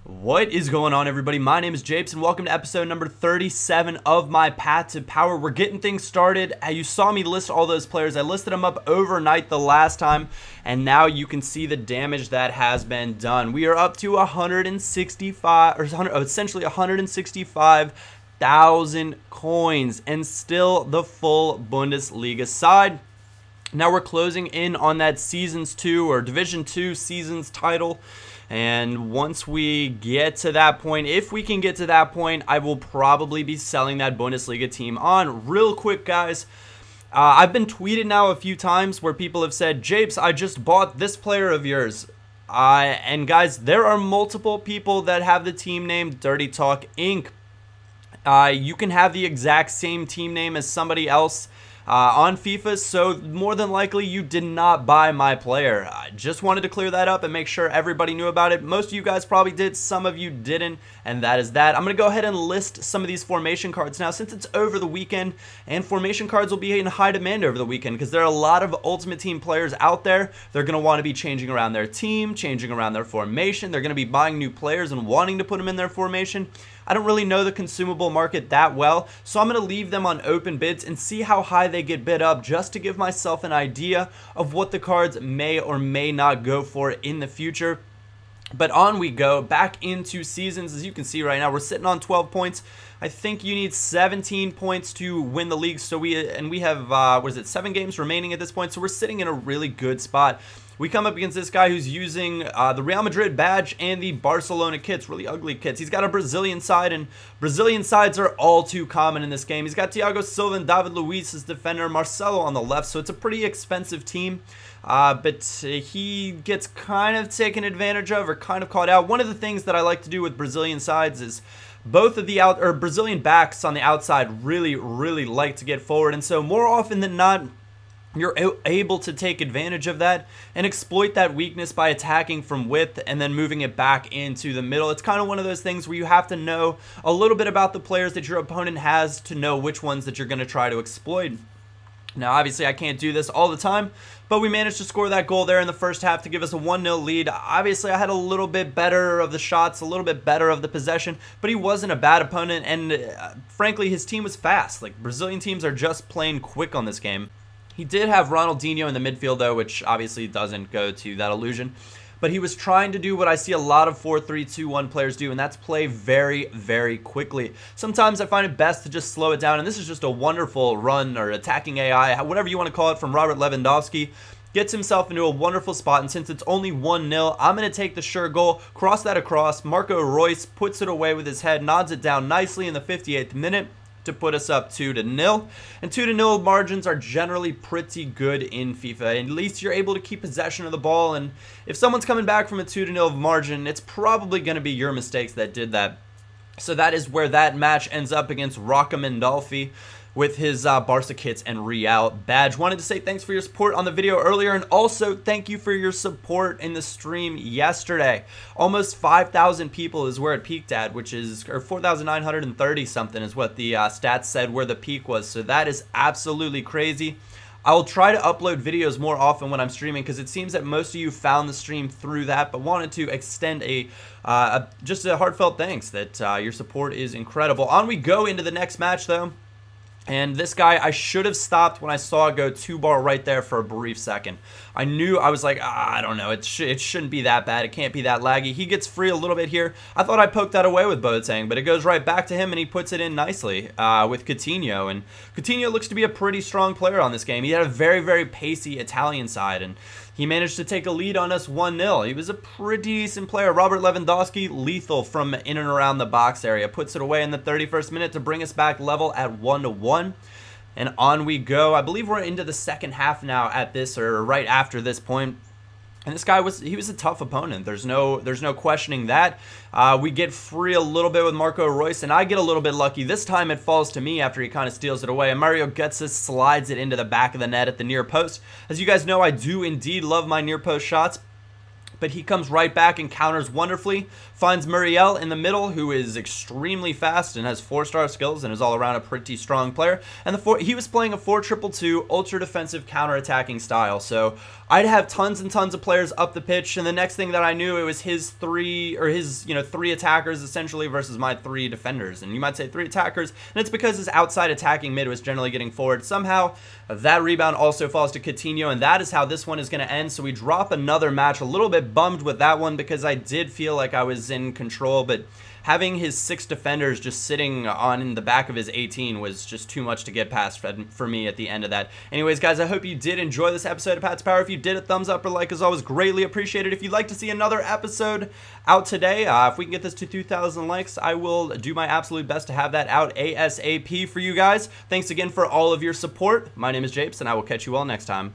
What is going on, everybody? My name is Japes and welcome to episode number 37 of my Path to Power. We're getting things started. You saw me list all those players. I listed them up overnight the last time, and now you can see the damage that has been done. We are up to 165, or essentially 165,000 coins, and still the full Bundesliga side. Now we're closing in on that Seasons 2 or Division 2 Seasons title. And once we get to that point, if we can get to that point, I will probably be selling that Bundesliga team on. Real quick, guys, I've been tweeted now a few times where people have said, Japes, I just bought this player of yours. And guys, there are multiple people that have the team name Dirty Talk Inc. You can have the exact same team name as somebody else on FIFA, so more than likely you did not buy my player. I just wanted to clear that up and make sure everybody knew about it. Most of you guys probably did, some of you didn't, and that is that. I'm going to go ahead and list some of these formation cards now since it's over the weekend, and formation cards will be in high demand over the weekend because there are a lot of Ultimate Team players out there. They're going to want to be changing around their team, changing around their formation. They're going to be buying new players and wanting to put them in their formation. I don't really know the consumable market that well, so I'm going to leave them on open bids and see how high they get bid up just to give myself an idea of what the cards may or may not go for in the future. But on we go, back into Seasons. As you can see right now, we're sitting on 12 points. I think you need 17 points to win the league, so we have, what is it, 7 games remaining at this point, so we're sitting in a really good spot. We come up against this guy who's using the Real Madrid badge and the Barcelona kits, really ugly kits. He's got a Brazilian side, and Brazilian sides are all too common in this game. He's got Thiago Silva and David Luiz as defender, Marcelo on the left, so it's a pretty expensive team. But he gets kind of taken advantage of or kind of caught out. One of the things that I like to do with Brazilian sides is both of the Brazilian backs on the outside really like to get forward, and so more often than not, you're able to take advantage of that and exploit that weakness by attacking from width and then moving it back into the middle. It's kind of one of those things where you have to know a little bit about the players that your opponent has to know which ones that you're going to try to exploit. Now, obviously, I can't do this all the time, but we managed to score that goal there in the first half to give us a 1-0 lead. Obviously, I had a little bit better of the shots, a little bit better of the possession, but he wasn't a bad opponent, and frankly, his team was fast. Like, Brazilian teams are just plain quick on this game. He did have Ronaldinho in the midfield, though, which obviously doesn't go to that illusion. But he was trying to do what I see a lot of 4-3-2-1 players do, and that's play very quickly. Sometimes I find it best to just slow it down, and this is just a wonderful run or attacking AI, whatever you want to call it, from Robert Lewandowski. Gets himself into a wonderful spot, and since it's only 1-0, I'm going to take the sure goal, cross that across. Marco Reus puts it away with his head, nods it down nicely in the 58th minute. To put us up 2-0, and 2-0 margins are generally pretty good in FIFA. At least you're able to keep possession of the ball, and if someone's coming back from a 2-0 margin, it's probably going to be your mistakes that did that. So that is where that match ends up against Rocca Mandolfi with his Barca kits and Real badge. Wanted to say thanks for your support on the video earlier, and also thank you for your support in the stream yesterday. Almost 5,000 people is where it peaked at, which is, or 4,930 something is what the stats said where the peak was. So that is absolutely crazy. I will try to upload videos more often when I'm streaming because it seems that most of you found the stream through that, but wanted to extend just a heartfelt thanks that your support is incredible. On we go into the next match, though. And this guy, I should have stopped when I saw it go 2-bar right there for a brief second. I knew, I was like, I don't know, it shouldn't be that bad. It can't be that laggy. He gets free a little bit here. I thought I poked that away with Boateng, but it goes right back to him, and he puts it in nicely with Coutinho. And Coutinho looks to be a pretty strong player on this game. He had a very pacey Italian side, and he managed to take a lead on us 1-0. He was a pretty decent player. Robert Lewandowski, lethal from in and around the box area. Puts it away in the 31st minute to bring us back level at 1-1. And on we go. I believe we're into the second half now at this, or right after this point. And this guy was a tough opponent. There's no questioning that. We get free a little bit with Marco Reus, and I get a little bit lucky. This time it falls to me after he kind of steals it away. And Mario Götze slides it into the back of the net at the near post. As you guys know, I do indeed love my near post shots. But he comes right back and counters wonderfully, finds Muriel in the middle, who is extremely fast and has 4-star skills and is all around a pretty strong player. And he was playing a 4-2-2 ultra defensive counter-attacking style. So I'd have tons and tons of players up the pitch, and the next thing that I knew, it was his three attackers essentially versus my 3 defenders. And you might say 3 attackers, and it's because his outside attacking mid was generally getting forward. Somehow that rebound also falls to Coutinho, and that is how this one is going to end. So we drop another match. A little bit bummed with that one because I did feel like I was in control, but having his 6 defenders just sitting on the back of his 18 was just too much to get past for me at the end of that. Anyways, guys, I hope you did enjoy this episode of Pat's Power. If you did, a thumbs up or like is always greatly appreciated. If you'd like to see another episode out today, if we can get this to 2,000 likes, I will do my absolute best to have that out ASAP for you guys. Thanks again for all of your support. My name is Japes, and I will catch you all next time.